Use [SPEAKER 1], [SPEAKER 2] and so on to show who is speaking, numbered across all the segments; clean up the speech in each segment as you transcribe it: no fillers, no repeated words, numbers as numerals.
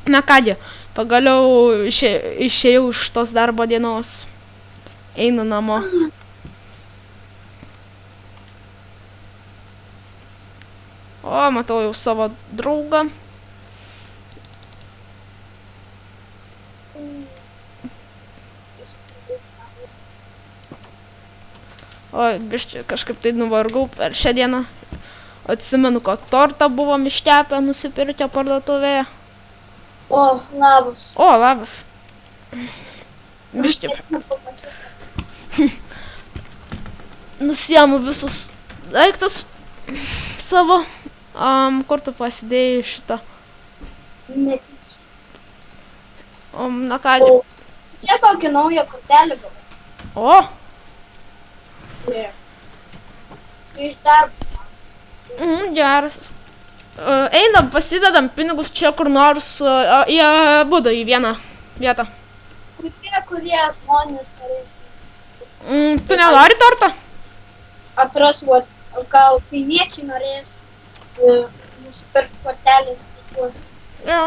[SPEAKER 1] Na kągi, pagaliau išėjau iš tos darbo dienos. Einu namo. O, matau jau savo draugą. O, biškai kažkaip tai nuvargau per šią dieną. Atsimenu, kad tortą buvom ištepę, nusipirkę parduotuvėje.
[SPEAKER 2] O, labas.
[SPEAKER 1] O, labas. Biškai. Nusiemu visus daiktus savo. Kur tu pasidėjai šitą?
[SPEAKER 2] Netyčia.
[SPEAKER 1] Na kągi.
[SPEAKER 2] Čia kokį naują kortelį gavau.
[SPEAKER 1] O,
[SPEAKER 2] Iš darbo.
[SPEAKER 1] geras. Einam, pasidedam pinigus čia kur nors, į abudu į vieną vietą.
[SPEAKER 2] Kurie žmonės norės.
[SPEAKER 1] Tu nenori torto?
[SPEAKER 2] Atras, gal kaimiečiai norės nusipirkti kortelės tikiuosi.
[SPEAKER 1] Jo.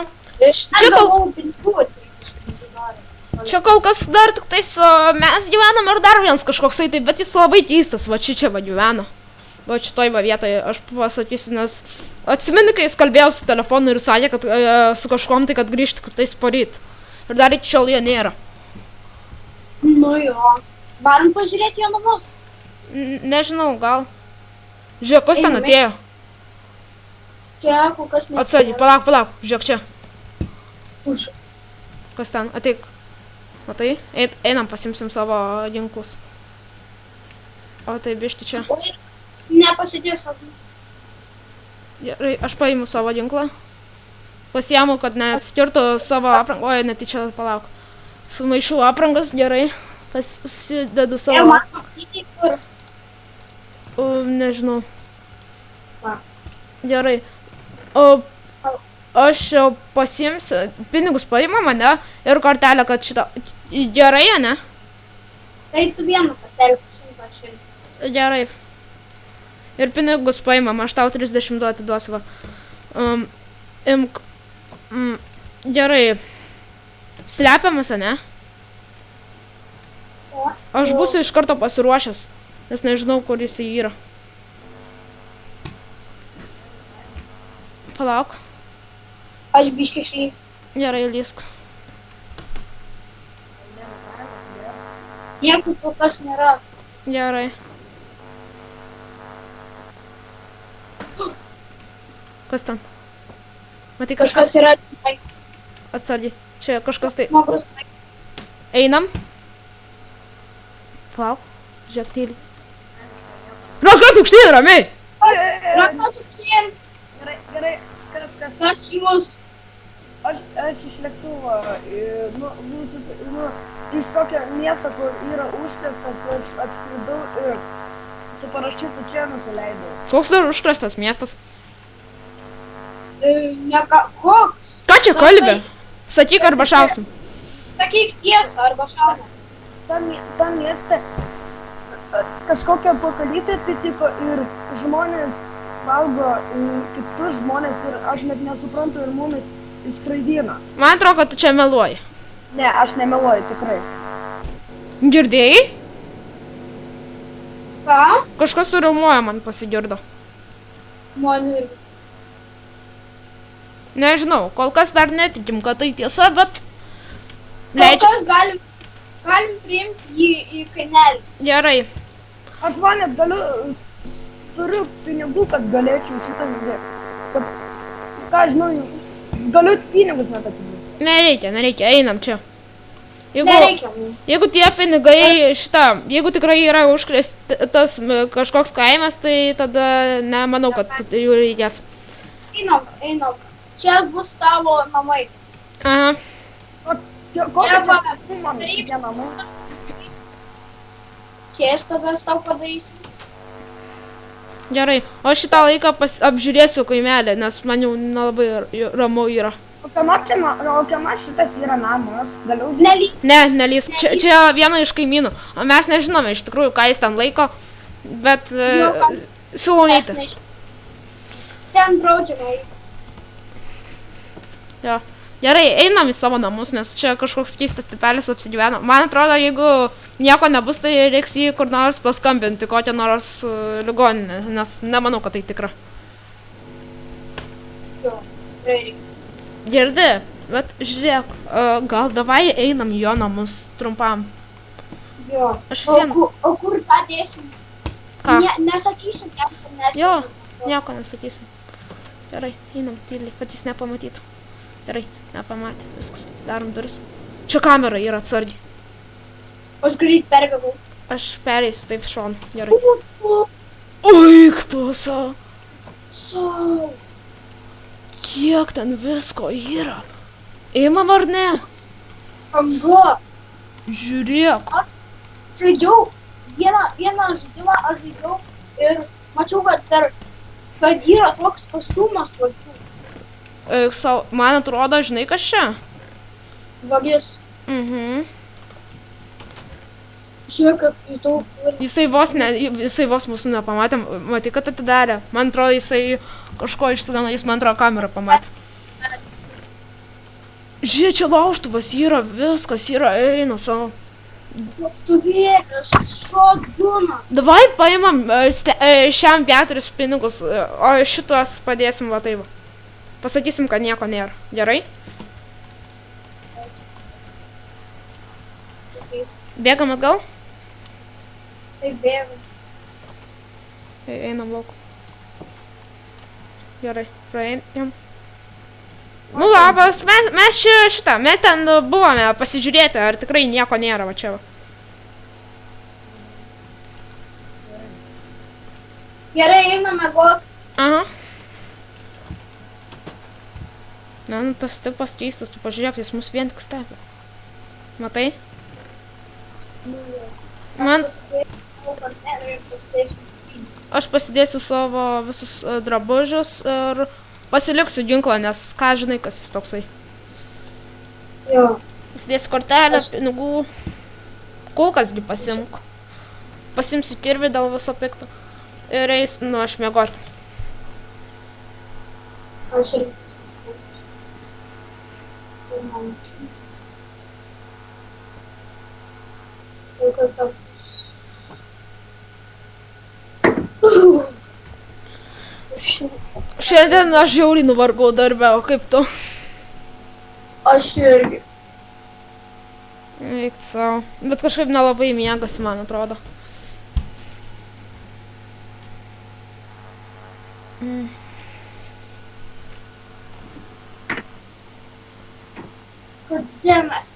[SPEAKER 2] Aš gavau pinigų, 30 nori.
[SPEAKER 1] Čia kol kas dar tik tais mes gyvenam ir dar vienas kažkoksai, tai, bet jis labai keistas, va čia va gyvena. Va šitoj va vietoje, aš pasakysiu, nes atsimeni, kai jis kalbėjo su telefonu ir sakė, kad su kažkom tai, kad grįžti tais poryt. Ir dar iki šiol jo nėra.
[SPEAKER 2] Nu jo. Varom pažiūrėti jo namus.
[SPEAKER 1] Nežinau, gal. Žiūrėk, kas ten atėjo?
[SPEAKER 2] Čia kol kas netėjo.
[SPEAKER 1] Atsargiai, palauk, žiūrėk čia.
[SPEAKER 2] Už.
[SPEAKER 1] Kas ten, ateik. Matai, einam pasimsim savo ginklus. O tai bišti čia.
[SPEAKER 2] Nepasidėjau savo.
[SPEAKER 1] Gerai, aš paimu savo ginklą. Pasiemu, kad neatskirtų savo aprangą. Oi, netyčia, palauk. Sumaišiu aprangas, gerai. Pasidedu savo.
[SPEAKER 2] Kur?
[SPEAKER 1] Nežinau.
[SPEAKER 2] Va.
[SPEAKER 1] Gerai. Aš jau pasiimsiu, pinigus paima mane ir kortelę, kad šitą. Gerai, ne?
[SPEAKER 2] Tai tu vieną kortelę pasimk aš ir.
[SPEAKER 1] Gerai. Ir pinigus paimam, aš tau 30 atiduosiu, va. Imk. Gerai. Slepiamas, ne? Aš būsiu iš karto pasiruošęs, nes nežinau, kur jis yra. Palauk.
[SPEAKER 2] Aš biškį išlys.
[SPEAKER 1] Gerai, lysk.
[SPEAKER 2] Nieko kol kas nėra.
[SPEAKER 1] Gerai. Kas ten? Matai kažką?
[SPEAKER 2] Kažkas yra.
[SPEAKER 1] Atsargiai. Čia kažkas tai.
[SPEAKER 2] Žmogus.
[SPEAKER 1] Einam. Palauk. Žiūrėk, tyliai. Rankas aukštyn, ramiai!
[SPEAKER 2] Rankas aukštyn.
[SPEAKER 3] Gerai, kas?
[SPEAKER 2] Kas jūs?
[SPEAKER 3] Aš iš lėktuvo, iš tokio miesto, kur yra užkrėstas, aš atskridau ir su parašiutu čia nusileidau.
[SPEAKER 1] Koks dar užkrėstas miestas?
[SPEAKER 2] Koks?
[SPEAKER 1] Ką čia kalbė? Sakyk, arba šausim.
[SPEAKER 2] Sakyk tiesą, arba šaunam.
[SPEAKER 3] Tam mieste kažkokia apokalipsė, tai tipo ir žmonės valgo kitus žmonės ir aš net nesuprantu ir mumis įskraidina.
[SPEAKER 1] Man atrodo, kad tu čia meluoji.
[SPEAKER 3] Ne, aš nemeluoju, tikrai.
[SPEAKER 1] Girdėjai?
[SPEAKER 2] Ką?
[SPEAKER 1] Kažkas suriaumoja, man pasigirdo.
[SPEAKER 2] Man irgi.
[SPEAKER 1] Nežinau, kol kas dar netikim, kad tai tiesa, bet...
[SPEAKER 2] Kol kas galim priimti jį į kaimelį.
[SPEAKER 1] Gerai.
[SPEAKER 3] Aš man net turiu pinigų, kad galėčiau šitas dėti. Kad, ką žinau, galiu pinigus net atiduoti.
[SPEAKER 1] Nereikia, einam čia.
[SPEAKER 2] Nereikia.
[SPEAKER 1] Jeigu tie pinigai jeigu tikrai yra užkrėstas kažkoks kaimas, tai tada nemanau, kad jų reikės.
[SPEAKER 2] Einam. Čia bus tavo namai.
[SPEAKER 1] Aha.
[SPEAKER 3] Kokia čia mano šitie namai?
[SPEAKER 2] Čia aš tau padarysiu.
[SPEAKER 1] Gerai, o šitą laiką apžiūrėsiu kaimelį, nes man jau nelabai ramu yra.
[SPEAKER 3] O kieno šitas yra namas? Galiu užlelysti?
[SPEAKER 1] Ne, nelysk. Čia viena iš kaimynų. O mes nežinome iš tikrųjų, ką jis ten laiko, bet siūlau neiti.
[SPEAKER 2] Ten draudžiama eiti.
[SPEAKER 1] Jo. Gerai, einam į savo namus, nes čia kažkoks keistas tipelis apsigyveno. Man atrodo, jeigu nieko nebus, tai reiks jį kur nors paskambinti, kokią nors ligoninę, nes nemanau, kad tai tikra.
[SPEAKER 2] Jo, reikia.
[SPEAKER 1] Girdi, bet žiūrėk, gal davai einam į jo namus trumpam.
[SPEAKER 2] Jo.
[SPEAKER 1] Aš visiem...
[SPEAKER 2] O kur padėsim?
[SPEAKER 1] Ką?
[SPEAKER 2] Nesakysim, kad mes...
[SPEAKER 1] Jo, nieko nesakysim. Gerai, einam tyliai, kad jis nepamatytų. Gerai, nepamatė, viskas, darom duris. Čia kamera yra atsargiai.
[SPEAKER 2] Aš greit perbėgau.
[SPEAKER 1] Aš pereisiu taip šon, gerai. Oik tu savo.
[SPEAKER 2] Sau.
[SPEAKER 1] Kiek ten visko yra. Eimam ar ne?
[SPEAKER 2] Anga.
[SPEAKER 1] Žiūrėk.
[SPEAKER 2] Aš žaidžiau vieną žaidimą, aš žaidžiau ir mačiau, kad yra toks kostiumas vaikų.
[SPEAKER 1] Eik sau, man atrodo, žinai kas čia?
[SPEAKER 2] Vagis. Žiūrėk, kad jis daug...
[SPEAKER 1] Jisai vos mūsų nepamatė, matai, kad atidarė. Man atrodo, jisai kažko išsigano, jis man atrodo kamerą pamatė. Žiūrėk, čia laužtuvas yra, viskas yra, eina savo.
[SPEAKER 2] Laužtuvėlis, šotguną.
[SPEAKER 1] Davai paimam šiam 4 pinigus, o šitos padėsim va taip. Pasakysim, kad nieko nėra. Gerai? Bėgam atgal?
[SPEAKER 2] Tai bėgam.
[SPEAKER 1] Einam lauk. Gerai, praeinam. Nu labas, mes čia šitą, mes ten buvome pasižiūrėti, ar tikrai nieko nėra va čia.
[SPEAKER 2] Gerai, einam miegot.
[SPEAKER 1] Aha. Ne, nu tas tipas keistas, tu pažiūrėk, jis mus vien tik stebi. Matai? Man... Aš pasidėsiu savo visus drabužius ir pasiliksiu ginklą, nes ką žinai, kas jis toksai.
[SPEAKER 2] Jo.
[SPEAKER 1] Pasidėsiu kortelę, pinigų. Kulkasgi pasimk. Pasimsiu kirvį dėl viso pikto. Ir eis, nu aš miegoti.
[SPEAKER 2] Aš ir... Kas tau?
[SPEAKER 1] Šiandien aš žiauriai nuvargau darbę, o kaip tu?
[SPEAKER 2] Aš irgi.
[SPEAKER 1] Eik savo. Bet kažkaip nelabai miegasi, man atrodo.
[SPEAKER 2] Kodėl mes?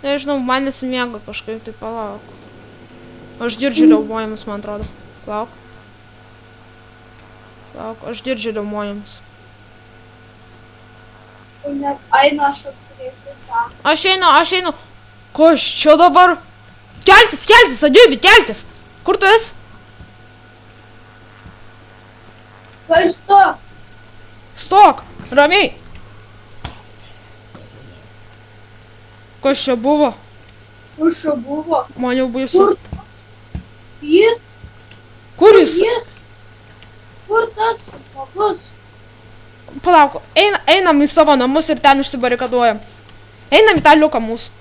[SPEAKER 1] Nežinau, man nesimiega kažkaip, tai palauk. Aš girdžiu liaumojimus, man atrodo. Lauk. Lauk, aš girdžiu liaumojimus.
[SPEAKER 2] Einu, aš apsirėsiu tą.
[SPEAKER 1] Aš einu. Kas čia dabar? Keltis, Adėbi, keltis! Kur tu esi?
[SPEAKER 2] Kas tu?
[SPEAKER 1] Stok, ramiai. Kas čia buvo?
[SPEAKER 2] Kas čia buvo?
[SPEAKER 1] Man jau baisu.
[SPEAKER 2] Jis?
[SPEAKER 1] Kur jis?
[SPEAKER 2] Kur tas žmogus?
[SPEAKER 1] Palauk, einam į savo namus ir ten užsibarikaduojam. Einam į tą liuką mūsų.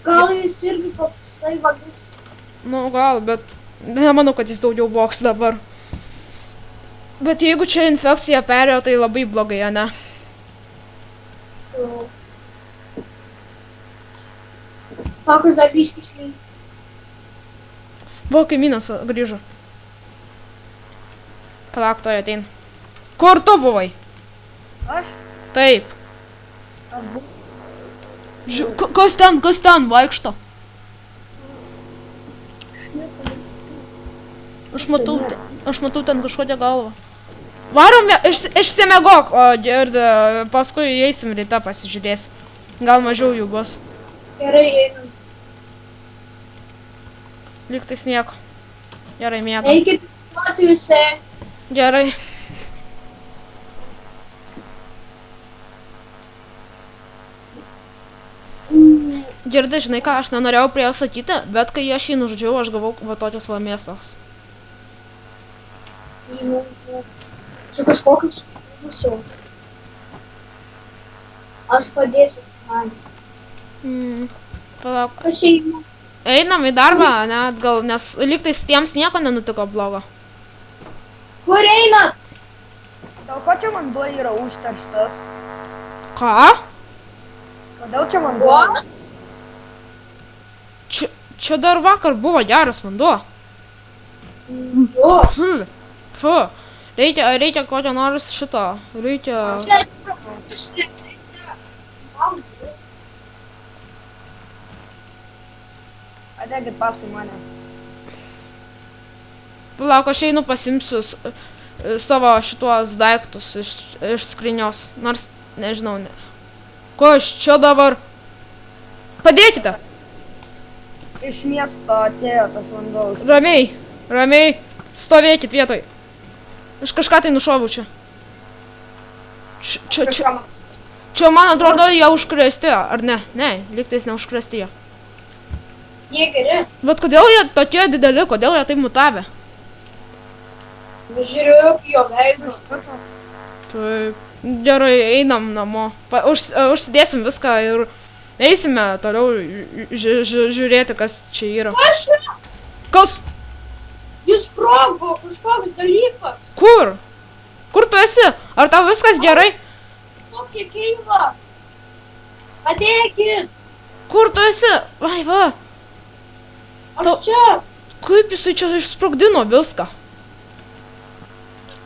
[SPEAKER 2] Gal jis irgi toksai vagis?
[SPEAKER 1] Nu gal, bet nemanau, kad jis daugiau voks dabar. Bet jeigu čia infekcija perėjo, tai labai blogai, ne?
[SPEAKER 2] Kokius dar biškis leis?
[SPEAKER 1] Va, kaimynas grįžo. Palauk, toj atein. Kur tu buvai?
[SPEAKER 3] Aš?
[SPEAKER 1] Taip.
[SPEAKER 3] Aš buvau.
[SPEAKER 1] Kas ten vaikšto? Aš matau ten kažkokią galvą. Varom, išsimiegok, o paskui eisim ryte pasižiūrės. Gal mažiau jų bus.
[SPEAKER 2] Gerai, einam.
[SPEAKER 1] Lygtais nieko. Gerai, miegam.
[SPEAKER 2] Eikit duoti visi.
[SPEAKER 1] Gerai. Girdi, žinai ką, aš nenorėjau prie jo sakyti, bet kai aš jį nužudžiau, aš gavau va tokios va mėsos.
[SPEAKER 2] Žinau, čia kažkokius pusiaus. Aš padėsiu man.
[SPEAKER 1] Palauk.
[SPEAKER 2] Aš einu.
[SPEAKER 1] Einam į darbą, ne, atgal, nes lygtais tiems nieko nenutiko blogo.
[SPEAKER 2] Kur einat?
[SPEAKER 3] Dėl ko čia vanduo yra užterštas?
[SPEAKER 1] Ką?
[SPEAKER 3] Kodėl čia vanduo?
[SPEAKER 2] What?
[SPEAKER 1] Čia dar vakar buvo geras vanduo.
[SPEAKER 2] O,
[SPEAKER 1] Fu. Reikia kokio nors šito. Reikia...
[SPEAKER 3] Ateikit paskui mane.
[SPEAKER 1] Palauk, aš einu pasimsiu savo šituos daiktus iš skrynios. Nors, nežinau, ne. Ko aš čia dabar? Padėkite!
[SPEAKER 3] Iš miesto atėjo tas vanduo užterštas.
[SPEAKER 1] Ramiai, ramiai. Stovėkit vietoj. Aš kažką tai nušovau čia. Čia, man atrodo, jie užkrėsti, ar ne? Ne, lygtais neužkrėsti jie.
[SPEAKER 2] Jie geri.
[SPEAKER 1] Bet kodėl jie tokie dideli, kodėl jie taip mutavę?
[SPEAKER 2] Žiūrėjau jo veidus.
[SPEAKER 1] Taip, gerai, einam namo. Užsidėsim viską ir eisime toliau žiūrėti, kas čia yra.
[SPEAKER 2] Kas čia?
[SPEAKER 1] Kas?
[SPEAKER 2] Jis sprogo, kažkoks dalykas.
[SPEAKER 1] Kur? Kur tu esi? Ar tau viskas gerai?
[SPEAKER 2] Tokia keiva. Padėkit.
[SPEAKER 1] Kur tu esi? Vai, va.
[SPEAKER 2] Aš čia.
[SPEAKER 1] Kaip jisai čia išsprogdino viską?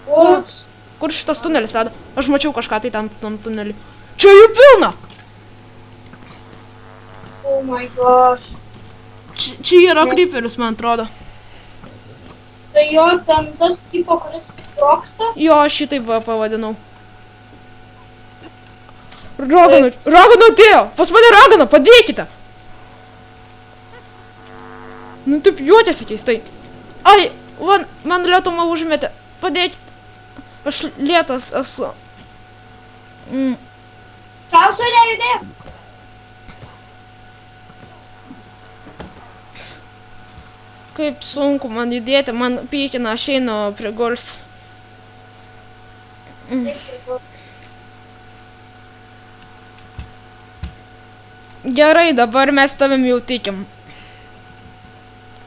[SPEAKER 2] Koks?
[SPEAKER 1] Kur šitas tunelis veda? Aš mačiau kažką tai tam tunelį. Čia jų pilna!
[SPEAKER 2] Oh my gosh.
[SPEAKER 1] Čia yra kryperis, man atrodo.
[SPEAKER 2] Tai jo ten tas tipo, kuris sprogsta?
[SPEAKER 1] Jo, aš šitaip pavadinau. Ragana atėjo! Pas mane ragana, padėkite! Nu taip juotėsi keistai. Ai, man lėtumą užmetė. Padėkite. Aš lėtas esu.
[SPEAKER 2] Čiausiu nejudėk.
[SPEAKER 1] Kaip sunku man judėti, man pykina, aš einu prie guls. Gerai, dabar mes tavim jau tikim.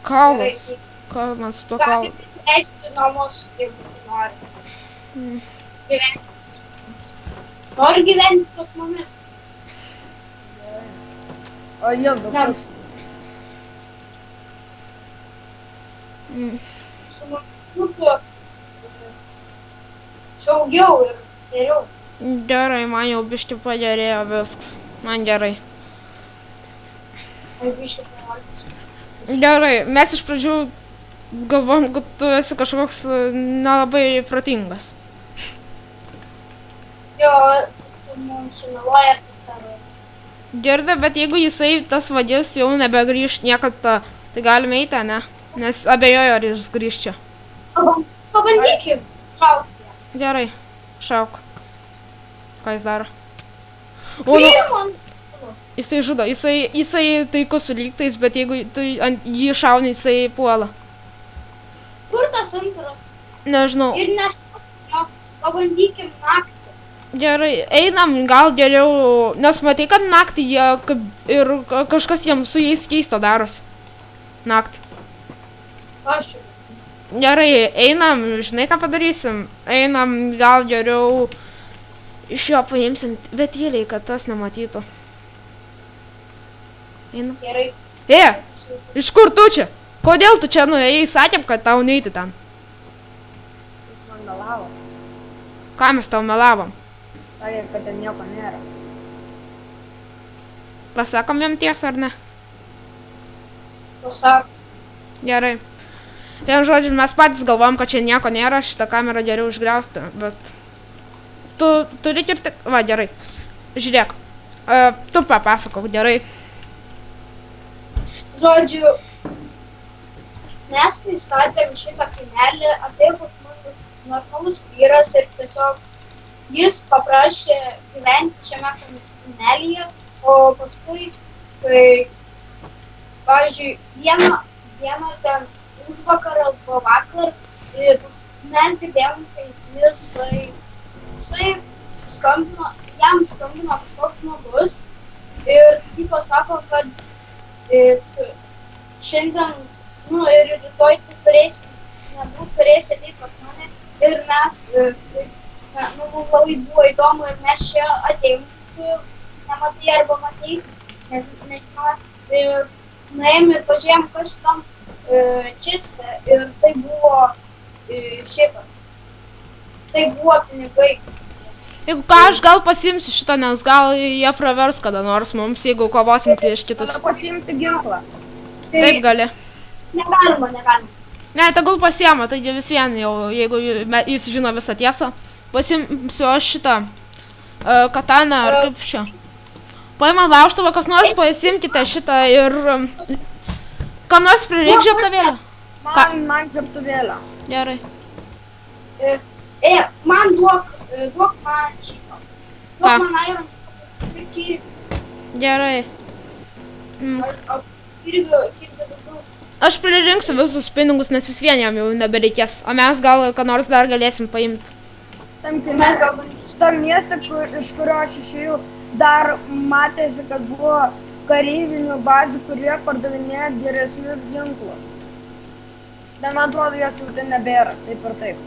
[SPEAKER 1] Kalvas. Ką man su tuo kalvu?
[SPEAKER 2] Gali leisti namus, jeigu tu nori. Gyventi pas mumis. Nori gyventi pas mumis?
[SPEAKER 3] O jėzu, kas?
[SPEAKER 2] Su būtų saugiau ir geriau.
[SPEAKER 1] Gerai, man jau biški pagerėjo viskas. Man gerai.
[SPEAKER 2] Aš biškai pavalgysiu.
[SPEAKER 1] Gerai, mes iš pradžių galvom, kad tu esi kažkoks nelabai protingas.
[SPEAKER 2] Jo, tu mums sumeluoji ir taip toliau.
[SPEAKER 1] Girdi, bet jeigu jisai tas vadys jau nebegrįš niekad, tai galime eiti, ne? Nes abejoju, ar jis grįš čia.
[SPEAKER 2] Pabandykim šaukti.
[SPEAKER 1] Gerai, šauk. Ką jis daro?
[SPEAKER 2] Pirman.
[SPEAKER 1] Jisai žudo, jisai taikus su lygtais, bet jeigu tu jį šauni, jisai puola.
[SPEAKER 2] Kur tas antras?
[SPEAKER 1] Nežinau.
[SPEAKER 2] Ir nešaukti, pabandykim naktį.
[SPEAKER 1] Gerai, einam, gal geriau, nes matai, kad naktį jie ir kažkas jiems su jais keisto darosi. Naktį.
[SPEAKER 2] Aš jau.
[SPEAKER 1] Gerai, einam, žinai ką padarysim? Einam, gal geriau iš jo paimsim, bet tyliai, kad tas nematytų. Einam.
[SPEAKER 2] Gerai.
[SPEAKER 1] Iš kur tu čia? Kodėl tu čia nuėjai? Sakėm, kad tau neiti ten.
[SPEAKER 3] Jis man melavo.
[SPEAKER 1] Ką mes tau melavom?
[SPEAKER 3] Sakė, kad ten nieko nėra.
[SPEAKER 1] Pasakom jam tiesą, ar ne?
[SPEAKER 2] Pasak.
[SPEAKER 1] Gerai. Vien žodžiu, mes patys galvom, kad čia nieko nėra, šitą kamerą geriau išgriausti, bet... Tu turi ir tik... Va, gerai. Žiūrėk. Tu papasakok, gerai.
[SPEAKER 2] Žodžiu, mes kai statėm šitą kaimelį, atėjo pas mus normalus vyras ir tiesiog jis paprašė gyventi šiame kaimelyje, o paskui, kai, pavyzdžiui, vieną ten užvakar arba vakar, mes girdėjom, kai jisai skambino, jam skambino kažkoks nuo pasako, kad šiandien, ir rytoj tu turėsi ateit pas mane ir mes, mums labai buvo įdomu ir mes čia atėjom, nematai arba matei, nežinau, ir nuėjom ir pažiūrėjom, kas tam čiste ir tai buvo šitas, tai buvo pinigai.
[SPEAKER 1] Jeigu ką, aš gal pasiimsiu šitą, nes gal jie pravers kada nors mums, jeigu kovosim prieš kitus.
[SPEAKER 3] Tada pasiimti ginklą.
[SPEAKER 1] Taip gali.
[SPEAKER 2] Negalima.
[SPEAKER 1] Ne, tegul pasiema, taigi vis vien jau, jeigu jis žino visą tiesą. Pasimsiu aš šitą kataną, ar kaip čia. Paimant laužtuvą, kas nors pasimkite šitą ir... Kam nors prireiks žiebtuvėlę?
[SPEAKER 3] Man žiebtuvėlę.
[SPEAKER 1] Gerai.
[SPEAKER 2] Man duok man šitą. Duok man iron kirvį.
[SPEAKER 1] Gerai.
[SPEAKER 2] Kirvį daugiau.
[SPEAKER 1] Aš pririnksiu visus pinigus, nes vis vien jam jau nebereikės. O mes gal ką nors dar galėsim paimti.
[SPEAKER 3] Šitam mieste, iš kurio aš išėjau, dar matėsi, kad buvo kareivinių bazių, kurie pardavinėja geresnius ginklus. Bet man atrodo, jos jau ten nebėra, taip ir taip.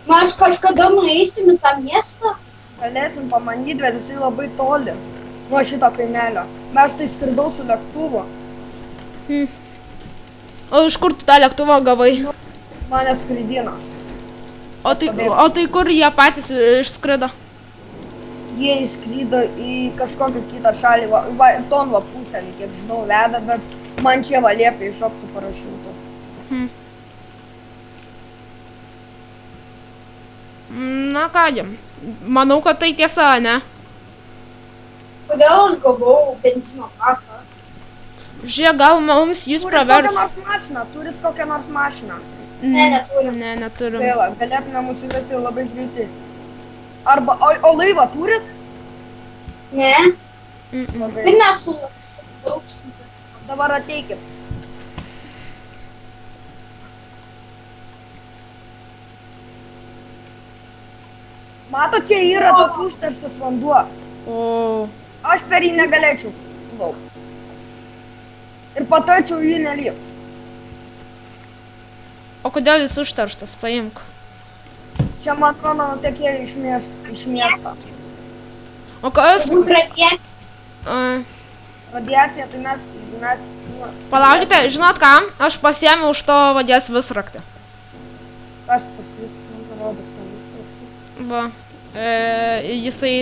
[SPEAKER 2] Mes kažkada nueisim į tą miestą.
[SPEAKER 3] Galėsim pamanyti, bet jisai labai toli nuo šito kaimelio. Mes tai skridau su lėktuvu.
[SPEAKER 1] O iš kur tu tą lėktuvą gavai?
[SPEAKER 3] Mane skraidino.
[SPEAKER 1] O tai kur jie patys išskrido?
[SPEAKER 3] Jie įskrido į kažkokią kitą šalį, va ir ton va pusę, kiek žinau, veda, bet man čia va liepia iššokti su parašiutu.
[SPEAKER 1] Na kągi, manau, kad tai tiesa, ne?
[SPEAKER 2] Kodėl aš gavau benzino paką?
[SPEAKER 1] Žiūrėk, gal mums jis pravers.
[SPEAKER 3] Turit kokią nors mašiną?
[SPEAKER 2] Ne, neturim.
[SPEAKER 1] Ne, neturim.
[SPEAKER 3] Gaila, galėtume mūsų įvesti labai greitai. Arba, o laivą turit?
[SPEAKER 2] Ne. Tai mes su lauksim.
[SPEAKER 3] Dabar ateikit. Mato, čia yra tas užterštas vanduo. Aš per jį negalėčiau plaukti. Ir patarčiau jį nelipti.
[SPEAKER 1] O kodėl jis užterštas? Paimk.
[SPEAKER 3] Čia, man atrodo, nutekėjo iš miesto.
[SPEAKER 1] O kas?
[SPEAKER 3] Radiacija, tai mes...
[SPEAKER 1] Palaukite, žinot ką? Aš pasiėmiau už to vadės visraktį.
[SPEAKER 3] Kas tas veiksmas rodo tą visraktį?
[SPEAKER 1] Va. Jisai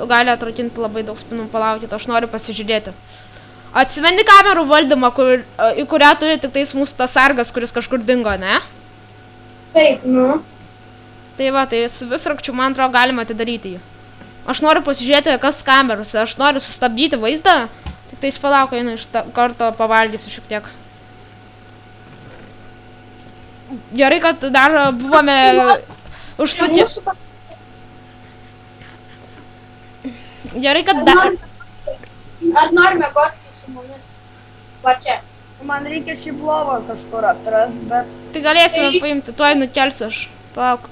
[SPEAKER 1] gali atrakinti labai daug spinų. Palaukite, aš noriu pasižiūrėti. Atsimeni kamerų valdymą, į kurią turi tik tais mūsų tas sargas, kuris kažkur dingo, ne?
[SPEAKER 2] Taip,
[SPEAKER 1] Tai va, tai su visrakčiu, man atrodo, galima atidaryti jį. Aš noriu pasižiūrėti, kas kamerose. Aš noriu sustabdyti vaizdą. Tik tais palauk, einu iš karto pavalgysiu šiek tiek. Gerai, kad dar buvome užsukę. Gerai, kad dar...
[SPEAKER 2] Ar norime goti su mumis? Va čia.
[SPEAKER 3] Man reikia šį lovą kažkur atrasti, bet...
[SPEAKER 1] Tai galėsime paimti, tuoj nukelsiu aš. Palauk.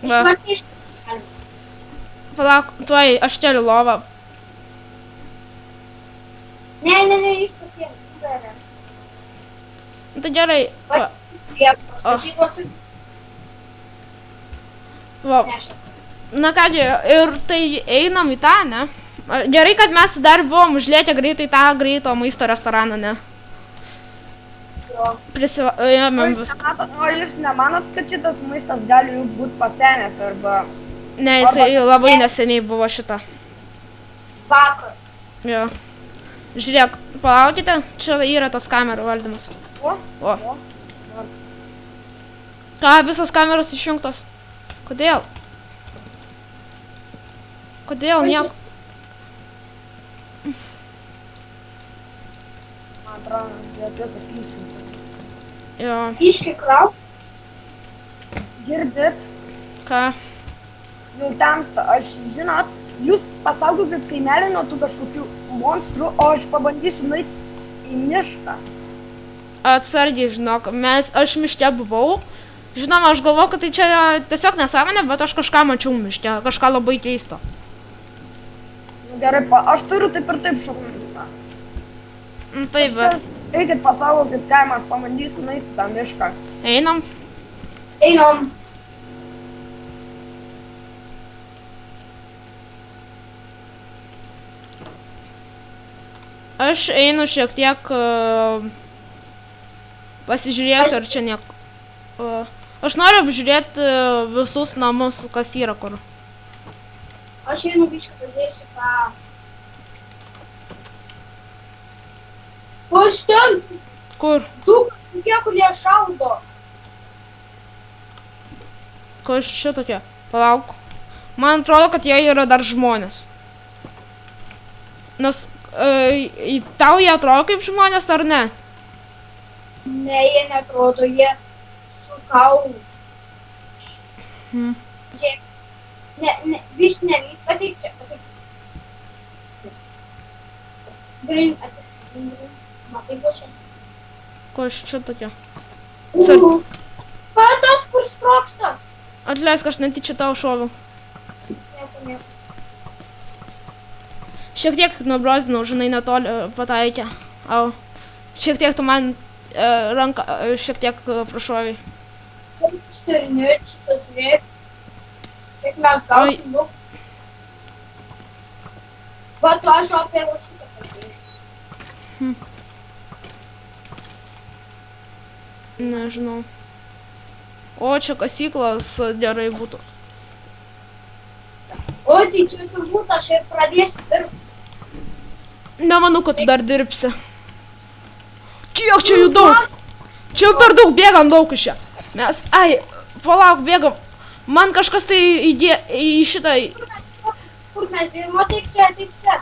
[SPEAKER 1] Va. Palauk, tuoj aš keliu lovą.
[SPEAKER 2] Ne, jis pasiėmė.
[SPEAKER 1] Tai gerai. Va. Na kągi, ir tai einam į tą, ne? Gerai, kad mes dar buvom užlėkę greitai tą greito maisto restoraną, ne? Prisijėmėm viską.
[SPEAKER 3] O jūs nemanot, kad šitas maistas gali jau būti pasenęs arba...
[SPEAKER 1] Ne, jisai labai neseniai buvo šitą.
[SPEAKER 2] Vakar.
[SPEAKER 1] Jo. Žiūrėk, palaukite, čia yra tas kamerų valdymas. O. Ką, visos kameros išjungtos? Kodėl? Kodėl nieko?
[SPEAKER 3] Man atrodo, visos išjungtos.
[SPEAKER 1] Jo.
[SPEAKER 2] Iški krau.
[SPEAKER 3] Girdit?
[SPEAKER 1] Ką?
[SPEAKER 3] Jau tamsta, aš žinot, jūs pasaugokit kaimelį nuo tų kažkokių monstrų, o aš pabandysiu nueiti į mišką.
[SPEAKER 1] Atsargiai, žinok, aš miške buvau. Žinoma, aš galvoju, kad tai čia tiesiog nesąmonė, bet aš kažką mačiau miške, kažką labai keisto.
[SPEAKER 3] Gerai, aš turiu taip ir taip šaukimą.
[SPEAKER 1] Nu, taip, bet
[SPEAKER 3] Eikit pasaugokit kaimą, aš pabandysim eiti tą mišką.
[SPEAKER 1] einam.
[SPEAKER 2] Einam.
[SPEAKER 1] Aš einu šiek tiek pasižiūrėsiu, ar čia nieko. Aš noriu apžiūrėti visus namus, kas yra kur.
[SPEAKER 2] Aš einu biškai pažiūrėsiu ką. Kas ten?
[SPEAKER 1] Kur?
[SPEAKER 2] Du kažkokie, kurie šaudo.
[SPEAKER 1] Kas čia tokie? Palauk. Man atrodo, kad jie yra dar žmonės. Nes tau jie atrodo kaip žmonės ar ne?
[SPEAKER 2] Ne, jie netrodo, jie su kaulu. Jie... Biškai nelys, ateik čia, ateik čia. Grin, ateik. Matai, ko čia?
[SPEAKER 1] Kas čia tokie?
[SPEAKER 2] Vartas, kur sproksta.
[SPEAKER 1] Atleisk, aš netyčia tau šoviau.
[SPEAKER 2] Nieko.
[SPEAKER 1] Šiek tiek nubrozdinau, žinai, netoli pataikė. Au. Šiek tiek tu man ranką šiek tiek prašovai.
[SPEAKER 2] Kaip ištarinėt šitą, žiūrėk. Kiek mes gausim daug. Va, tu aš apie šitą kalbėjau.
[SPEAKER 1] Nežinau. O, čia kasyklas gerai būtų.
[SPEAKER 2] O, tai čia turbūt aš ir pradėsiu dirbti.
[SPEAKER 1] Nemanau, kad tu dar dirbsi. Kiek čia jų daug? Čia jau per daug bėgam daug iš čia. Mes, palauk, bėgam. Man kažkas tai į šitą...
[SPEAKER 2] Kur mes bėgam, ateik čia, ateik čia.